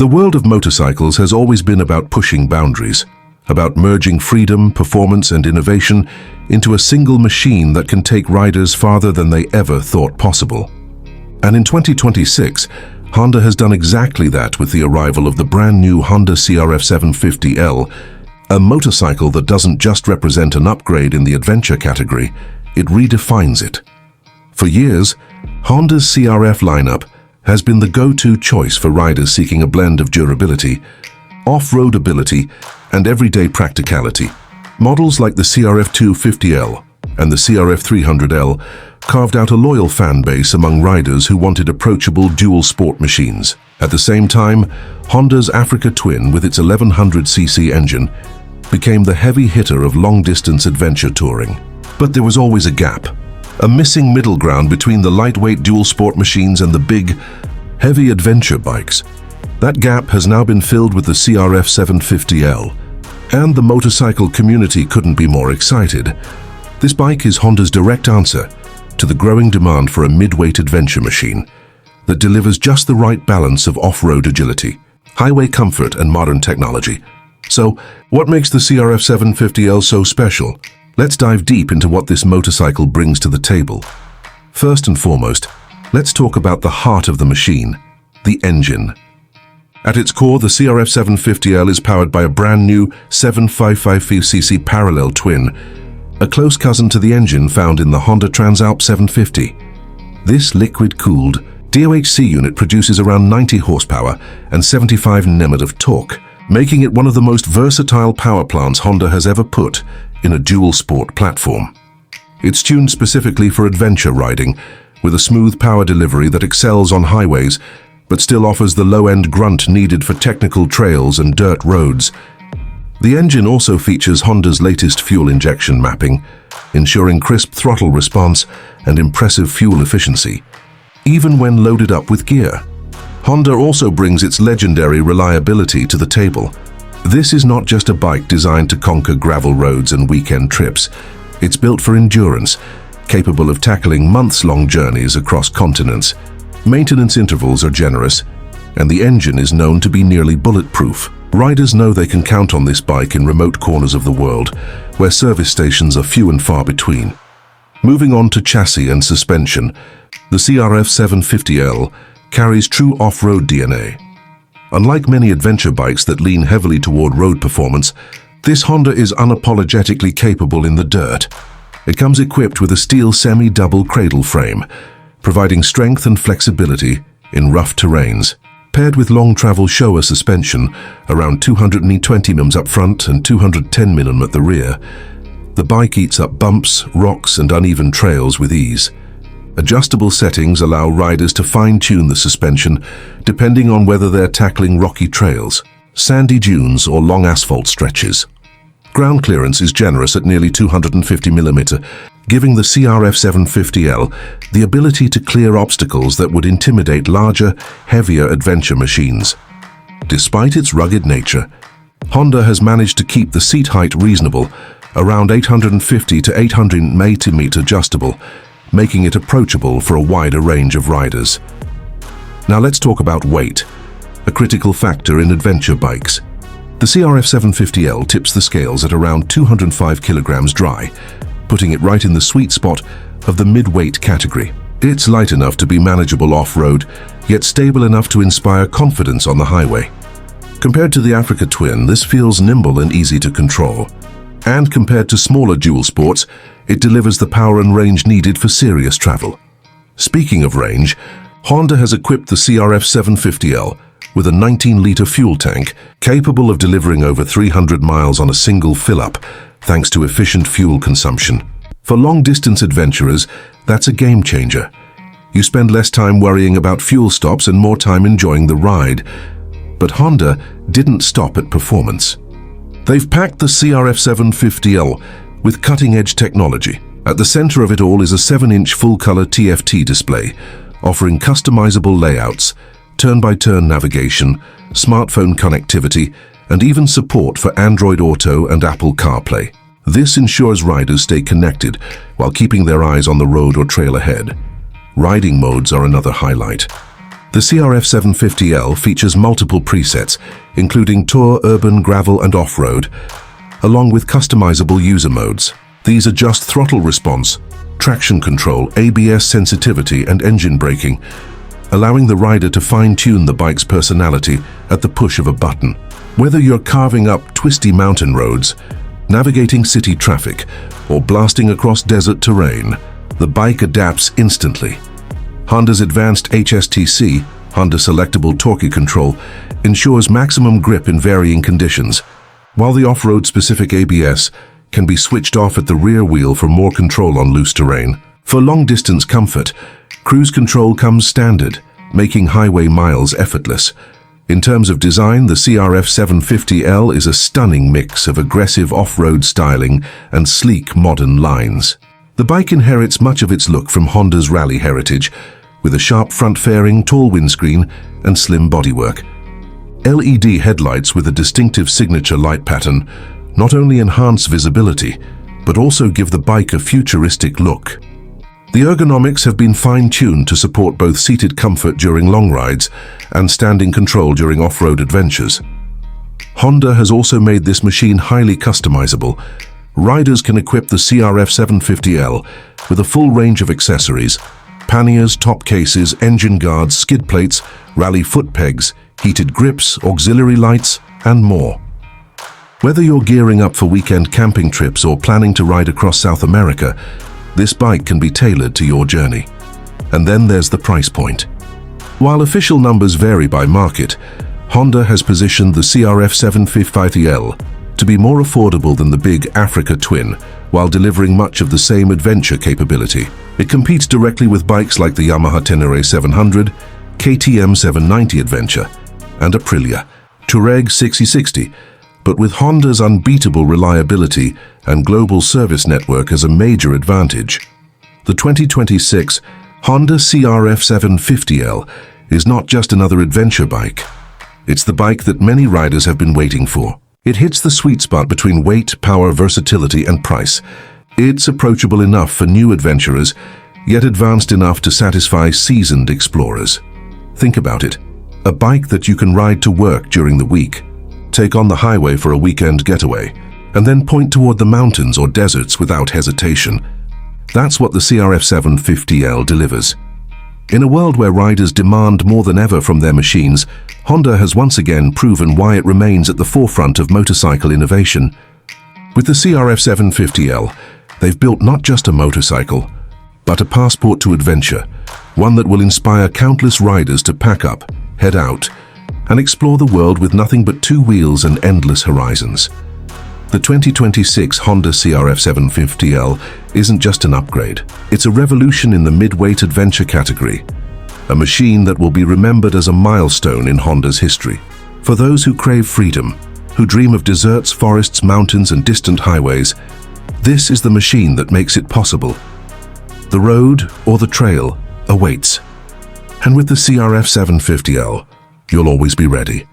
The world of motorcycles has always been about pushing boundaries, about merging freedom, performance, and innovation into a single machine that can take riders farther than they ever thought possible. And in 2026, Honda has done exactly that with the arrival of the brand new Honda CRF750L, a motorcycle that doesn't just represent an upgrade in the adventure category, it redefines it. For years, Honda's CRF lineup has been the go-to choice for riders seeking a blend of durability, off-road ability, and everyday practicality. Models like the CRF250L and the CRF300L carved out a loyal fan base among riders who wanted approachable dual-sport machines. At the same time, Honda's Africa Twin with its 1100cc engine became the heavy hitter of long-distance adventure touring. But there was always a gap, a missing middle ground between the lightweight dual-sport machines and the big, heavy adventure bikes. That gap has now been filled with the CRF750L, and the motorcycle community couldn't be more excited. This bike is Honda's direct answer to the growing demand for a mid-weight adventure machine that delivers just the right balance of off-road agility, highway comfort, and modern technology. So, what makes the CRF750L so special? Let's dive deep into what this motorcycle brings to the table. First and foremost, let's talk about the heart of the machine, the engine. At its core, the CRF750L is powered by a brand new 755cc parallel twin, a close cousin to the engine found in the Honda Transalp 750. This liquid-cooled DOHC unit produces around 90 horsepower and 75 Nm of torque, making it one of the most versatile power plants Honda has ever put in a dual-sport platform. It's tuned specifically for adventure riding, with a smooth power delivery that excels on highways, but still offers the low-end grunt needed for technical trails and dirt roads. The engine also features Honda's latest fuel injection mapping, ensuring crisp throttle response and impressive fuel efficiency, even when loaded up with gear. Honda also brings its legendary reliability to the table. This is not just a bike designed to conquer gravel roads and weekend trips. It's built for endurance, capable of tackling months-long journeys across continents. Maintenance intervals are generous, and the engine is known to be nearly bulletproof. Riders know they can count on this bike in remote corners of the world, where service stations are few and far between. Moving on to chassis and suspension, the CRF750L carries true off-road DNA. Unlike many adventure bikes that lean heavily toward road performance, this Honda is unapologetically capable in the dirt. It comes equipped with a steel semi-double cradle frame, providing strength and flexibility in rough terrains. Paired with long-travel Showa suspension, around 220 mm up front and 210 mm at the rear, the bike eats up bumps, rocks, and uneven trails with ease. Adjustable settings allow riders to fine-tune the suspension depending on whether they're tackling rocky trails, sandy dunes, or long asphalt stretches. Ground clearance is generous at nearly 250 mm, giving the CRF750L the ability to clear obstacles that would intimidate larger, heavier adventure machines. Despite its rugged nature, Honda has managed to keep the seat height reasonable, around 850 to 880 mm adjustable, making it approachable for a wider range of riders. Now let's talk about weight, a critical factor in adventure bikes. The CRF750L tips the scales at around 205 kilograms dry, putting it right in the sweet spot of the mid-weight category. It's light enough to be manageable off-road, yet stable enough to inspire confidence on the highway. Compared to the Africa Twin, this feels nimble and easy to control. And compared to smaller dual sports, it delivers the power and range needed for serious travel. Speaking of range, Honda has equipped the CRF750L with a 19-liter fuel tank capable of delivering over 300 miles on a single fill-up, thanks to efficient fuel consumption. For long-distance adventurers, that's a game-changer. You spend less time worrying about fuel stops and more time enjoying the ride. But Honda didn't stop at performance. They've packed the CRF750L with cutting-edge technology. At the center of it all is a 7-inch full-color TFT display, offering customizable layouts, turn-by-turn navigation, smartphone connectivity, and even support for Android Auto and Apple CarPlay. This ensures riders stay connected while keeping their eyes on the road or trail ahead. Riding modes are another highlight. The CRF750L features multiple presets, including Tour, Urban, Gravel and Off-Road, along with customizable user modes. These adjust throttle response, traction control, ABS sensitivity and engine braking, allowing the rider to fine-tune the bike's personality at the push of a button. Whether you're carving up twisty mountain roads, navigating city traffic, or blasting across desert terrain, the bike adapts instantly. Honda's advanced HSTC, Honda Selectable Torque Control, ensures maximum grip in varying conditions, while the off-road specific ABS can be switched off at the rear wheel for more control on loose terrain. For long-distance comfort, cruise control comes standard, making highway miles effortless. In terms of design, the CRF750L is a stunning mix of aggressive off-road styling and sleek modern lines. The bike inherits much of its look from Honda's rally heritage, with a sharp front fairing, tall windscreen, and slim bodywork. LED headlights with a distinctive signature light pattern not only enhance visibility, but also give the bike a futuristic look. The ergonomics have been fine-tuned to support both seated comfort during long rides and standing control during off-road adventures. Honda has also made this machine highly customizable. Riders can equip the CRF750L with a full range of accessories: panniers, top cases, engine guards, skid plates, rally foot pegs, heated grips, auxiliary lights, and more. Whether you're gearing up for weekend camping trips or planning to ride across South America, this bike can be tailored to your journey. And then there's the price point. While official numbers vary by market, Honda has positioned the CRF750L to be more affordable than the big Africa twin, while delivering much of the same adventure capability. It competes directly with bikes like the Yamaha Ténéré 700, KTM 790 Adventure, and Aprilia Tuareg 6060, but with Honda's unbeatable reliability and global service network as a major advantage. The 2026 Honda CRF750L is not just another adventure bike. It's the bike that many riders have been waiting for. It hits the sweet spot between weight, power, versatility, and price. It's approachable enough for new adventurers, yet advanced enough to satisfy seasoned explorers. Think about it. A bike that you can ride to work during the week, take on the highway for a weekend getaway, and then point toward the mountains or deserts without hesitation. That's what the CRF750L delivers. In a world where riders demand more than ever from their machines, Honda has once again proven why it remains at the forefront of motorcycle innovation. With the CRF750L, they've built not just a motorcycle, but a passport to adventure, one that will inspire countless riders to pack up, head out, and explore the world with nothing but two wheels and endless horizons. The 2026 Honda CRF750L isn't just an upgrade. It's a revolution in the mid-weight adventure category, a machine that will be remembered as a milestone in Honda's history. For those who crave freedom, who dream of deserts, forests, mountains, and distant highways, this is the machine that makes it possible. The road or the trail awaits. And with the CRF750L, you'll always be ready.